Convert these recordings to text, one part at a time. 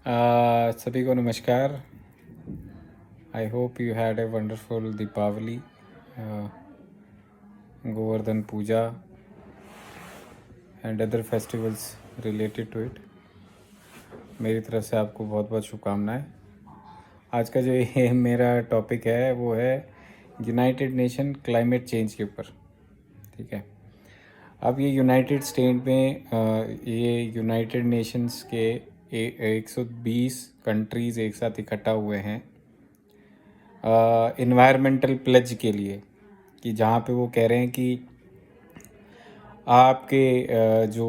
सभी को नमस्कार। I hope you had a wonderful Deepavali, Govardhan Puja and other festivals related to it. मेरी तरफ से आपको बहुत बहुत शुभकामनाएं। आज का जो ये मेरा टॉपिक है वो है यूनाइटेड नेशन क्लाइमेट चेंज के ऊपर। ठीक है, अब ये यूनाइटेड स्टेट में ये यूनाइटेड नेशंस के 120 कंट्रीज़ एक साथ इकट्ठा हुए हैं इन्वायरमेंटल प्लेज के लिए, कि जहाँ पे वो कह रहे हैं कि आपके जो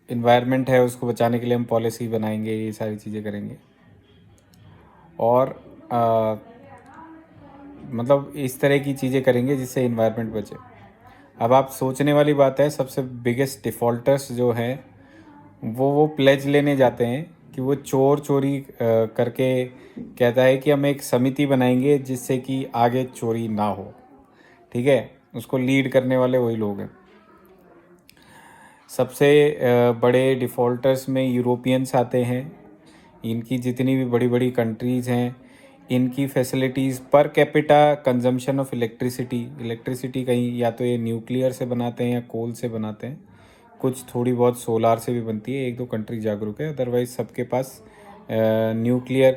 इन्वायरमेंट है उसको बचाने के लिए हम पॉलिसी बनाएंगे, ये सारी चीज़ें करेंगे। और मतलब इस तरह की चीज़ें करेंगे जिससे इन्वायरमेंट बचे। अब आप सोचने वाली बात है, सबसे बिगेस्ट डिफ़ॉल्टर्स जो हैं वो प्लेज लेने जाते हैं कि वो चोर चोरी करके कहता है कि हम एक समिति बनाएंगे जिससे कि आगे चोरी ना हो। ठीक है, उसको लीड करने वाले वही लोग हैं। सबसे बड़े डिफ़ॉल्टर्स में यूरोपियंस आते हैं। इनकी जितनी भी बड़ी बड़ी कंट्रीज़ हैं, इनकी facilities per capita consumption of electricity कहीं या तो ये न्यूक्लियर से बनाते हैं या कोल से बनाते हैं, कुछ थोड़ी बहुत सोलार से भी बनती है, एक दो कंट्री जागरूक है, अदरवाइज सबके पास न्यूक्लियर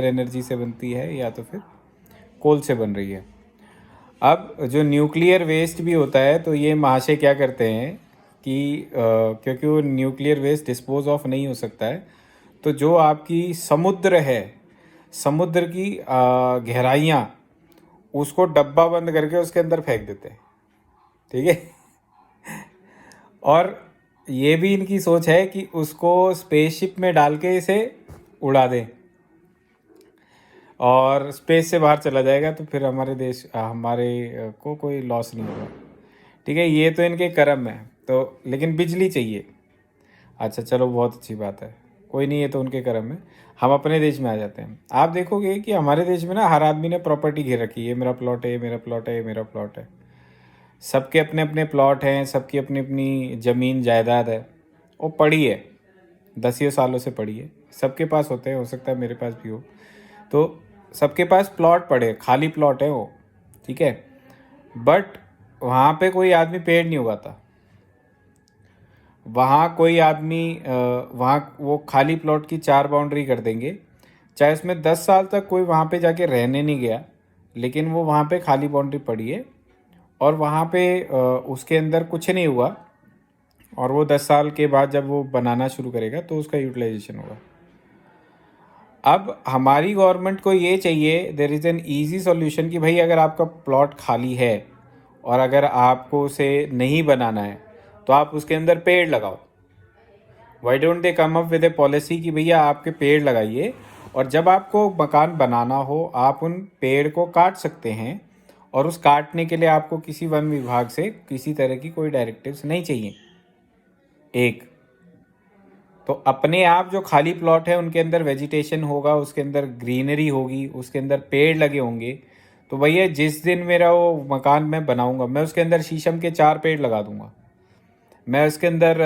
एनर्जी से बनती है या तो फिर कोल से बन रही है। अब जो न्यूक्लियर वेस्ट भी होता है तो ये महाशय क्या करते हैं कि क्योंकि वो न्यूक्लियर वेस्ट डिस्पोज ऑफ नहीं हो सकता है, तो जो आपकी समुद्र है, समुद्र की गहराइयाँ, उसको डब्बा बंद करके उसके अंदर फेंक देते हैं। ठीक है और ये भी इनकी सोच है कि उसको स्पेसशिप में डाल के इसे उड़ा दें और स्पेस से बाहर चला जाएगा, तो फिर हमारे को कोई लॉस नहीं होगा। ठीक है, ये तो इनके कर्म है। तो लेकिन बिजली चाहिए, अच्छा चलो बहुत अच्छी बात है, कोई नहीं, ये तो उनके कर्म है। हम अपने देश में आ जाते हैं। आप देखोगे कि हमारे देश में ना हर आदमी ने प्रॉपर्टी घेर रखी है, ये मेरा प्लॉट है, ये मेरा प्लॉट है, ये मेरा प्लॉट है। सबके अपने अपने प्लॉट हैं, सबकी अपनी अपनी ज़मीन जायदाद है, वो पड़ी है, 10 सालों से पड़ी है। सबके पास होते हैं, हो सकता है मेरे पास भी हो। तो सबके पास प्लॉट पड़े, खाली प्लॉट है वो। ठीक है, बट वहाँ पे कोई आदमी पेड़ नहीं उगाता। वहाँ कोई आदमी वहाँ वो खाली प्लॉट की 4 बाउंड्री कर देंगे, चाहे उसमें 10 साल तक कोई वहाँ पे जाके रहने नहीं गया, लेकिन वो वहाँ पे खाली बाउंड्री पड़ी है और वहाँ पे उसके अंदर कुछ नहीं हुआ, और वो 10 साल के बाद जब वो बनाना शुरू करेगा तो उसका यूटिलाइजेशन होगा। अब हमारी गवर्नमेंट को ये चाहिए, there is an easy solution, कि भाई अगर आपका प्लॉट खाली है और अगर आपको उसे नहीं बनाना है तो आप उसके अंदर पेड़ लगाओ। Why don't they come up with A policy कि भैया आपके पेड़ लगाइए, और जब आपको मकान बनाना हो आप उन पेड़ को काट सकते हैं, और उस काटने के लिए आपको किसी वन विभाग से किसी तरह की कोई डायरेक्टिव्स नहीं चाहिए। एक तो अपने आप जो खाली प्लॉट है उनके अंदर वेजिटेशन होगा, उसके अंदर ग्रीनरी होगी, उसके अंदर पेड़ लगे होंगे। तो भैया जिस दिन मेरा वो मकान मैं बनाऊंगा, मैं उसके अंदर शीशम के 4 पेड़ लगा दूंगा, मैं उसके अंदर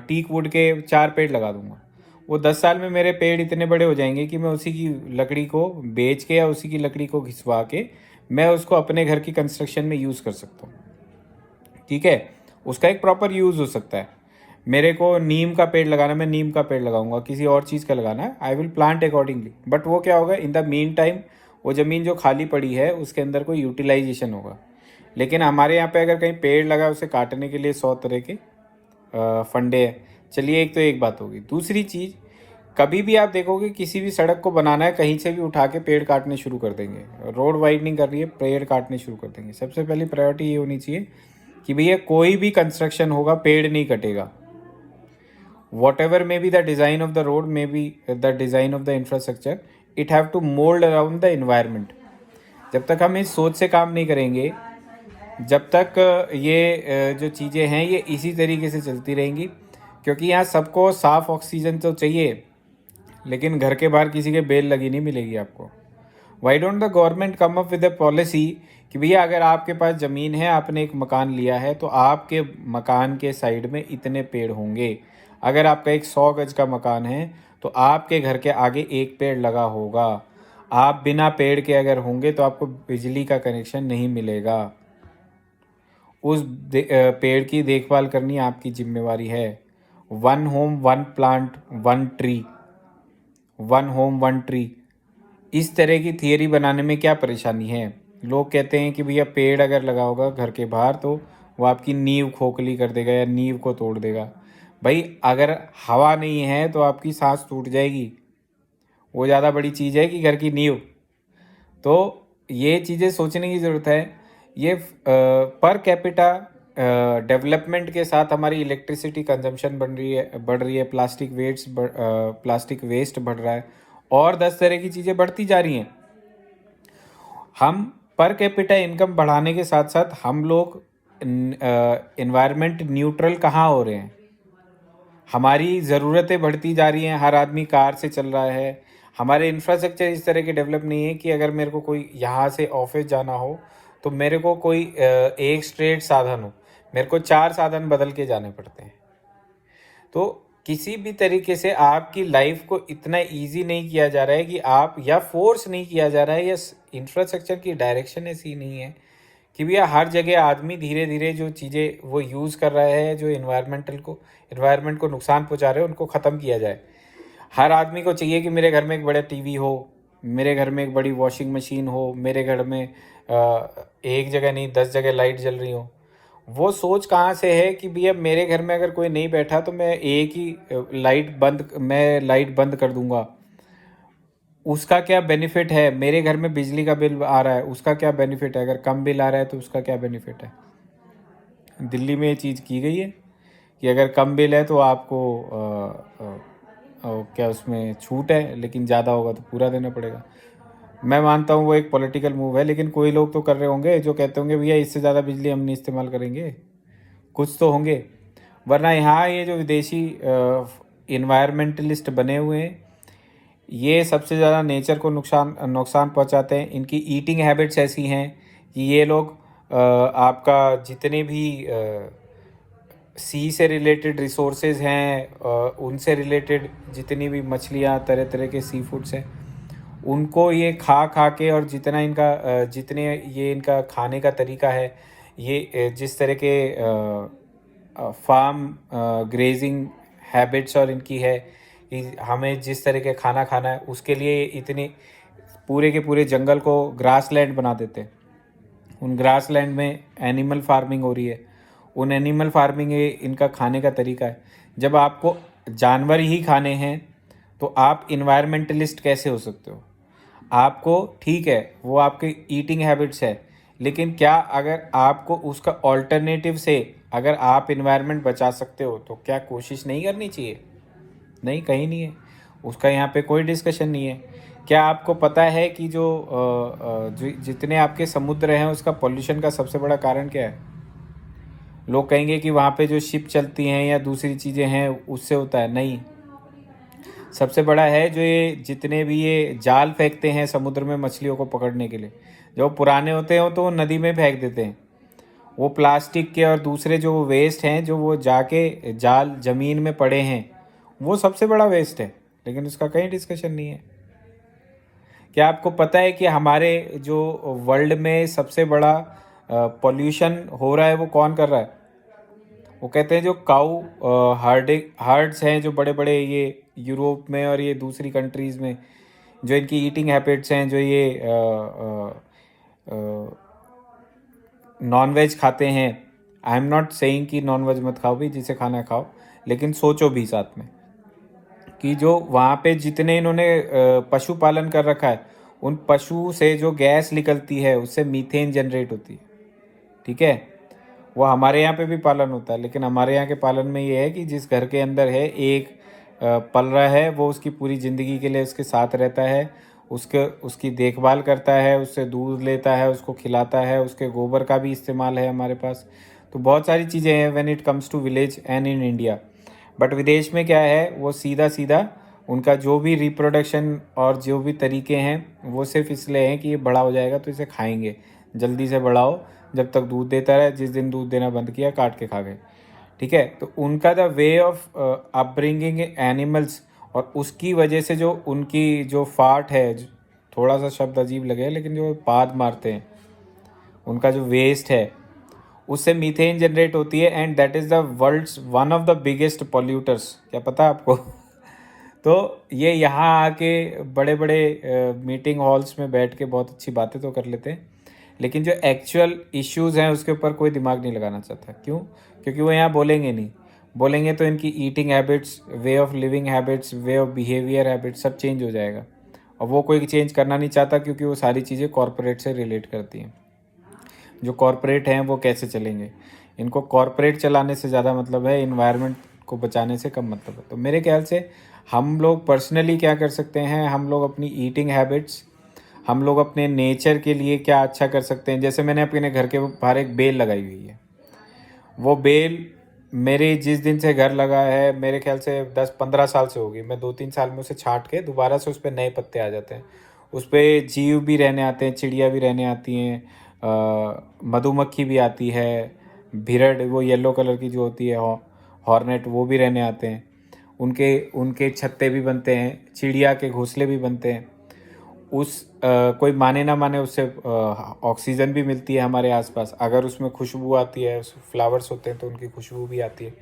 टीक वुड के 4 पेड़ लगा दूंगा। वो 10 साल में मेरे पेड़ इतने बड़े हो जाएंगे कि मैं उसी की लकड़ी को बेच के या उसी की लकड़ी को घिसवा के मैं उसको अपने घर की कंस्ट्रक्शन में यूज़ कर सकता हूँ। ठीक है, उसका एक प्रॉपर यूज़ हो सकता है। मेरे को नीम का पेड़ लगाना, मैं नीम का पेड़ लगाऊंगा, किसी और चीज़ का लगाना है, I will plant accordingly. But वो क्या होगा, इन द मीन टाइम वो ज़मीन जो खाली पड़ी है उसके अंदर कोई यूटिलाइजेशन होगा। लेकिन हमारे यहाँ पे अगर कहीं पेड़ लगा, उसे काटने के लिए 100 तरह के फंडे हैं। चलिए, एक तो एक बात होगी। दूसरी चीज़, कभी भी आप देखोगे किसी भी सड़क को बनाना है, कहीं से भी उठा के पेड़ काटने शुरू कर देंगे। रोड वाइडनिंग कर रही है, पेड़ काटने शुरू कर देंगे। सबसे पहली प्रायोरिटी ये होनी चाहिए कि भैया कोई भी कंस्ट्रक्शन होगा पेड़ नहीं कटेगा। whatever may be the design of the road, may be the design of the infrastructure, it have to mold around the environment. जब तक हम इस सोच से काम नहीं करेंगे, जब तक ये जो चीज़ें हैं ये इसी तरीके से चलती रहेंगी। क्योंकि यहाँ सबको साफ़ ऑक्सीजन तो चाहिए, लेकिन घर के बाहर किसी के बेल लगी नहीं मिलेगी आपको। Why don't the government come up with A policy कि भैया अगर आपके पास ज़मीन है, आपने एक मकान लिया है, तो आपके मकान के साइड में इतने पेड़ होंगे। अगर आपका एक 100 गज का मकान है तो आपके घर के आगे एक पेड़ लगा होगा। आप बिना पेड़ के अगर होंगे तो आपको बिजली का कनेक्शन नहीं मिलेगा। उस पेड़ की देखभाल करनी आपकी जिम्मेवारी है। One home one plant one tree, one home one tree, इस तरह की थियरी बनाने में क्या परेशानी है। लोग कहते हैं कि भैया पेड़ अगर लगा होगा घर के बाहर तो वो आपकी नींव खोखली कर देगा या नींव को तोड़ देगा। भाई अगर हवा नहीं है तो आपकी सांस टूट जाएगी, वो ज़्यादा बड़ी चीज़ है कि घर की नींव। तो ये चीज़ें सोचने की ज़रूरत है। ये पर कैपिटा डेवलपमेंट के साथ हमारी इलेक्ट्रिसिटी कंजम्पशन बढ़ रही है, प्लास्टिक वेस्ट बढ़ रहा है और 10 तरह की चीज़ें बढ़ती जा रही हैं। हम पर कैपिटा इनकम बढ़ाने के साथ साथ हम लोग इन्वायरमेंट न्यूट्रल कहाँ हो रहे हैं। हमारी ज़रूरतें बढ़ती जा रही हैं, हर आदमी कार से चल रहा है। हमारे इंफ्रास्ट्रक्चर इस तरह के डेवलप नहीं है कि अगर मेरे को कोई यहाँ से ऑफिस जाना हो तो मेरे को कोई एक स्ट्रेट साधन हो, मेरे को 4 साधन बदल के जाने पड़ते हैं। तो किसी भी तरीके से आपकी लाइफ को इतना इजी नहीं किया जा रहा है कि आप, या फोर्स नहीं किया जा रहा है, या इंफ्रास्ट्रक्चर की डायरेक्शन ऐसी नहीं है कि भैया हर जगह आदमी धीरे धीरे जो चीज़ें वो यूज़ कर रहा है, जो इन्वायरमेंट को नुकसान पहुंचा रहे हैं, उनको ख़त्म किया जाए। हर आदमी को चाहिए कि मेरे घर में एक बड़ा टीवी हो, मेरे घर में एक बड़ी वॉशिंग मशीन हो, मेरे घर में एक जगह नहीं 10 जगह लाइट जल रही हो। वो सोच कहाँ से है कि भैया मेरे घर में अगर कोई नहीं बैठा तो मैं एक ही लाइट बंद कर दूंगा। उसका क्या बेनिफिट है। मेरे घर में बिजली का बिल आ रहा है, उसका क्या बेनिफिट है। अगर कम बिल आ रहा है तो उसका क्या बेनिफिट है। दिल्ली में ये चीज़ की गई है कि अगर कम बिल है तो आपको क्या उसमें छूट है, लेकिन ज़्यादा होगा तो पूरा देना पड़ेगा। मैं मानता हूँ वो एक पॉलिटिकल मूव है, लेकिन कोई लोग तो कर रहे होंगे जो कहते होंगे भैया इससे ज़्यादा बिजली हम नहीं इस्तेमाल करेंगे, कुछ तो होंगे। वरना यहाँ ये जो विदेशी इन्वायरमेंटलिस्ट बने हुए हैं, ये सबसे ज़्यादा नेचर को नुकसान पहुँचाते हैं। इनकी ईटिंग हैबिट्स ऐसी हैं कि ये लोग आपका जितने भी सी से रिलेटेड रिसोर्सेज हैं, उनसे रिलेटेड जितनी भी मछलियाँ, तरह तरह के सी फूड्स हैं, उनको ये खा खा के, और जितने ये इनका खाने का तरीका है, ये जिस तरह के फार्म ग्रेजिंग हैबिट्स और इनकी है कि हमें जिस तरह के खाना खाना है उसके लिए इतने पूरे के पूरे जंगल को ग्रास लैंड बना देते हैं। उन ग्रास लैंड में एनिमल फार्मिंग हो रही है। उन एनिमल फार्मिंग इनका खाने का तरीका है। जब आपको जानवर ही खाने हैं तो आप इन्वायरमेंटलिस्ट कैसे हो सकते हो। आपको ठीक है वो आपके ईटिंग हैबिट्स है, लेकिन क्या अगर आपको उसका ऑल्टरनेटिव से अगर आप इन्वायरमेंट बचा सकते हो तो क्या कोशिश नहीं करनी चाहिए। नहीं, कहीं नहीं है उसका, यहाँ पे कोई डिस्कशन नहीं है। क्या आपको पता है कि जितने आपके समुद्र हैं उसका पोल्यूशन का सबसे बड़ा कारण क्या है। लोग कहेंगे कि वहाँ पे जो शिप चलती हैं या दूसरी चीज़ें हैं उससे होता है, नहीं। सबसे बड़ा है जो ये जितने भी ये जाल फेंकते हैं समुद्र में मछलियों को पकड़ने के लिए, जब पुराने होते हैं तो नदी में फेंक देते हैं। वो प्लास्टिक के और दूसरे जो वेस्ट हैं जो वो जाके जाल ज़मीन में पड़े हैं, वो सबसे बड़ा वेस्ट है, लेकिन उसका कहीं डिस्कशन नहीं है। क्या आपको पता है कि हमारे जो वर्ल्ड में सबसे बड़ा पॉल्यूशन हो रहा है वो कौन कर रहा है। वो कहते हैं जो काऊ हर्ड्स हैं, जो बड़े बड़े ये यूरोप में और ये दूसरी कंट्रीज़ में जो इनकी ईटिंग हैबिट्स हैं, जो ये नॉन वेज खाते हैं। आई एम नॉट सेइंग कि नॉन वेज मत खाओ भी, जिसे खाना खाओ, लेकिन सोचो भी साथ में कि जो वहाँ पे जितने इन्होंने पशुपालन कर रखा है, उन पशु से जो गैस निकलती है उससे मीथेन जनरेट होती है। ठीक है, वो हमारे यहाँ पे भी पालन होता है, लेकिन हमारे यहाँ के पालन में ये है कि जिस घर के अंदर है एक पल रहा है, वो उसकी पूरी ज़िंदगी के लिए उसके साथ रहता है, उसकी देखभाल करता है, उससे दूध लेता है, उसको खिलाता है, उसके गोबर का भी इस्तेमाल है हमारे पास। तो बहुत सारी चीज़ें हैं when it comes to village and in India. But विदेश में क्या है, वो सीधा सीधा उनका जो भी रिप्रोडक्शन और जो भी तरीके हैं वो सिर्फ इसलिए हैं कि ये बड़ा हो जाएगा तो इसे खाएंगे, जल्दी से बढ़ाओ जब तक दूध देता रहे, जिस दिन दूध देना बंद किया काट के खा गए। ठीक है, तो उनका the way of upbringing animals, और उसकी वजह से जो उनकी जो फाट है, थोड़ा सा शब्द अजीब लगे लेकिन जो पाद मारते हैं, उनका जो वेस्ट है उससे मीथेन जनरेट होती है, and that is the world's one of the biggest polluters. क्या पता है आपको? तो ये यहाँ आके बड़े बड़े मीटिंग हॉल्स में बैठ के बहुत अच्छी बातें तो कर लेते हैं, लेकिन जो एक्चुअल इश्यूज हैं उसके ऊपर कोई दिमाग नहीं लगाना चाहता। क्यों? क्योंकि वो यहाँ बोलेंगे नहीं। बोलेंगे तो इनकी eating habits, way of living habits, way of behaviour habits सब चेंज हो जाएगा, और वो कोई चेंज करना नहीं चाहता क्योंकि वो सारी चीज़ें कॉरपोरेट से रिलेट करती हैं। जो कॉरपोरेट हैं वो कैसे चलेंगे, इनको कॉरपोरेट चलाने से ज़्यादा मतलब है इन्वायरमेंट को बचाने से कम मतलब है। तो मेरे ख्याल से हम लोग पर्सनली क्या कर सकते हैं, हम लोग अपनी ईटिंग हैबिट्स, हम लोग अपने नेचर के लिए क्या अच्छा कर सकते हैं। जैसे मैंने अपने घर के बाहर एक बेल लगाई हुई है, वो बेल मेरे जिस दिन से घर लगा है मेरे ख्याल से 10-15 साल से होगी। मैं 2-3 साल में उसे छांट के दोबारा से उस पर नए पत्ते आ जाते हैं। उस पर जीव भी रहने आते हैं, चिड़िया भी रहने आती हैं, मधुमक्खी भी आती है, भिरड़ वो येलो कलर की जो होती है हॉर्नेट, वो भी रहने आते हैं। उनके उनके छत्ते भी बनते हैं, चिड़िया के घोंसले भी बनते हैं। कोई माने ना माने उससे ऑक्सीजन भी मिलती है हमारे आसपास। अगर उसमें खुशबू आती है, उस फ्लावर्स होते हैं तो उनकी खुशबू भी आती है।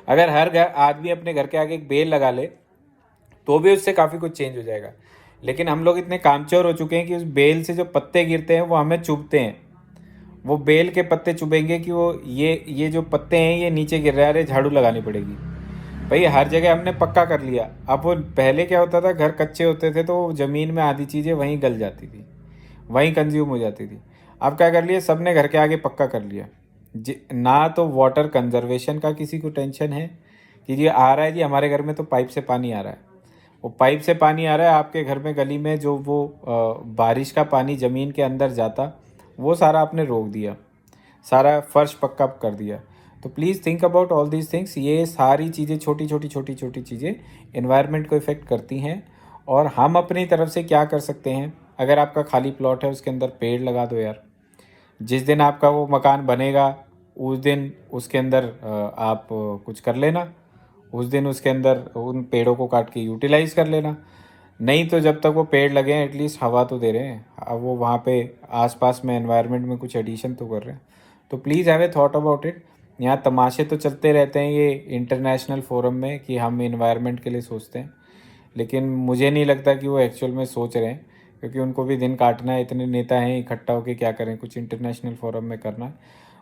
अगर हर घर आदमी अपने घर के आगे एक बेल लगा ले तो भी उससे काफ़ी कुछ चेंज हो जाएगा। लेकिन हम लोग इतने कामचोर हो चुके हैं कि उस बेल से जो पत्ते गिरते हैं वो हमें चुभते हैं। वो बेल के पत्ते चुभेंगे कि वो ये जो पत्ते हैं ये नीचे गिर रहे हैं, अरे झाड़ू लगानी पड़ेगी। भाई हर जगह हमने पक्का कर लिया। अब वो पहले क्या होता था, घर कच्चे होते थे तो ज़मीन में आधी चीज़ें वहीं गल जाती थी, वहीं कंज्यूम हो जाती थी। अब क्या कर लिया, सबने घर के आगे पक्का कर लिया। ना तो वाटर कंजर्वेशन का किसी को टेंशन है कि ये आ रहा है जी हमारे घर में तो पाइप से पानी आ रहा है। वो पाइप से पानी आ रहा है, आपके घर में गली में जो वो बारिश का पानी ज़मीन के अंदर जाता वो सारा आपने रोक दिया, सारा फर्श पक्का कर दिया। तो please think about all these things. ये सारी चीज़ें छोटी छोटी चीज़ें एनवायरनमेंट को इफ़ेक्ट करती हैं, और हम अपनी तरफ से क्या कर सकते हैं। अगर आपका खाली प्लॉट है उसके अंदर पेड़ लगा दो यार। जिस दिन आपका वो मकान बनेगा उस दिन उसके अंदर आप कुछ कर लेना, उस दिन उसके अंदर उन पेड़ों को काट के यूटिलाइज़ कर लेना। नहीं तो जब तक वो पेड़ लगे हैं एटलीस्ट हवा तो दे रहे हैं, अब वो वहाँ पे आसपास में एनवायरनमेंट में कुछ एडिशन तो कर रहे हैं। तो please have a thought about it. यहाँ तमाशे तो चलते रहते हैं ये इंटरनेशनल फोरम में कि हम इन्वायरमेंट के लिए सोचते हैं, लेकिन मुझे नहीं लगता कि वो एक्चुअल में सोच रहे हैं, क्योंकि उनको भी दिन काटना है। इतने नेता हैं, इकट्ठा होकर क्या करें, कुछ इंटरनेशनल फोरम में करना है।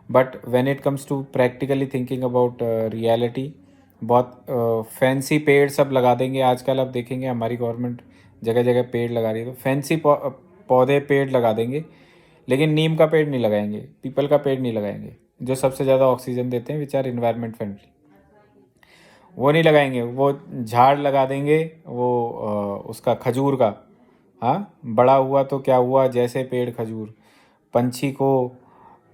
But when it comes to practically thinking about reality, बहुत फैंसी पेड़ सब लगा देंगे आजकल। अब देखेंगे हमारी गवर्नमेंट जगह जगह पेड़ लगा रही है, तो फैंसी पौधे पेड़ लगा देंगे, लेकिन नीम का पेड़ नहीं लगाएंगे, पीपल का पेड़ नहीं लगाएंगे, जो सबसे ज़्यादा ऑक्सीजन देते हैं, विच आर इन्वायरमेंट फ्रेंडली। वो नहीं लगाएंगे, वो झाड़ लगा देंगे, वो उसका खजूर का। हाँ, बड़ा हुआ तो क्या हुआ, जैसे पेड़ खजूर, पंछी को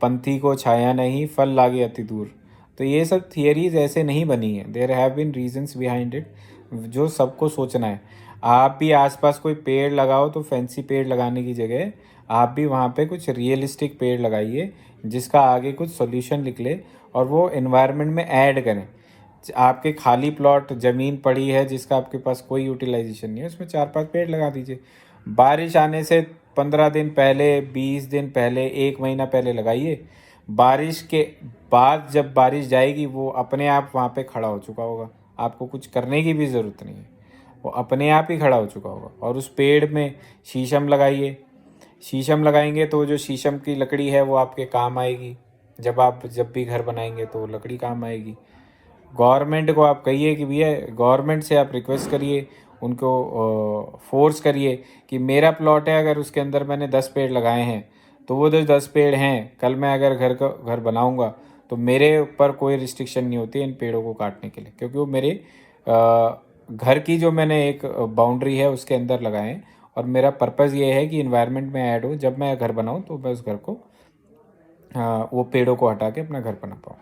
पंथी को छाया नहीं, फल लागे अति दूर। तो ये सब थियरीज ऐसे नहीं बनी है, there have been reasons behind it, जो सबको सोचना है। आप भी आसपास कोई पेड़ लगाओ तो फैंसी पेड़ लगाने की जगह आप भी वहाँ पे कुछ रियलिस्टिक पेड़ लगाइए, जिसका आगे कुछ सॉल्यूशन निकले और वो एनवायरनमेंट में ऐड करें। आपके खाली प्लॉट ज़मीन पड़ी है जिसका आपके पास कोई यूटिलाइजेशन नहीं है, उसमें 4-5 पेड़ लगा दीजिए। बारिश आने से 15 दिन पहले, 20 दिन पहले, 1 महीना पहले लगाइए। बारिश के बाद जब बारिश जाएगी वो अपने आप वहाँ पे खड़ा हो चुका होगा, आपको कुछ करने की भी ज़रूरत नहीं है, वो अपने आप ही खड़ा हो चुका होगा। और उस पेड़ में शीशम लगाइए। शीशम लगाएंगे तो जो शीशम की लकड़ी है वो आपके काम आएगी, जब भी घर बनाएंगे तो लकड़ी काम आएगी। गवर्नमेंट को आप कहिए कि भैया, गवर्नमेंट से आप रिक्वेस्ट करिए, उनको फोर्स करिए कि मेरा प्लॉट है, अगर उसके अंदर मैंने 10 पेड़ लगाए हैं तो वो जो 10 पेड़ हैं, कल मैं अगर घर बनाऊंगा तो मेरे ऊपर कोई रिस्ट्रिक्शन नहीं होती इन पेड़ों को काटने के लिए, क्योंकि वो मेरे घर की जो मैंने एक बाउंड्री है उसके अंदर लगाए हैं। और मेरा पर्पज़ ये है कि इन्वायरमेंट में ऐड हो, जब मैं घर बनाऊँ तो मैं उस घर को वो पेड़ों को हटा के अपना घर बना पाऊँ।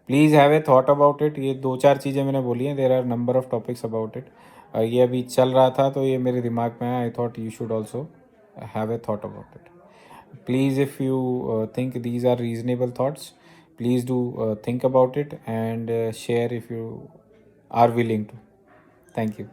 Please have a thought about it. ये 2-4 चीज़ें मैंने बोली हैं, there are number of topics about it. ये अभी चल रहा था तो ये मेरे दिमाग में आया, I thought you should also have a thought about it. Please, if you think these are reasonable thoughts, please do think about it and share if you are willing to. Thank you.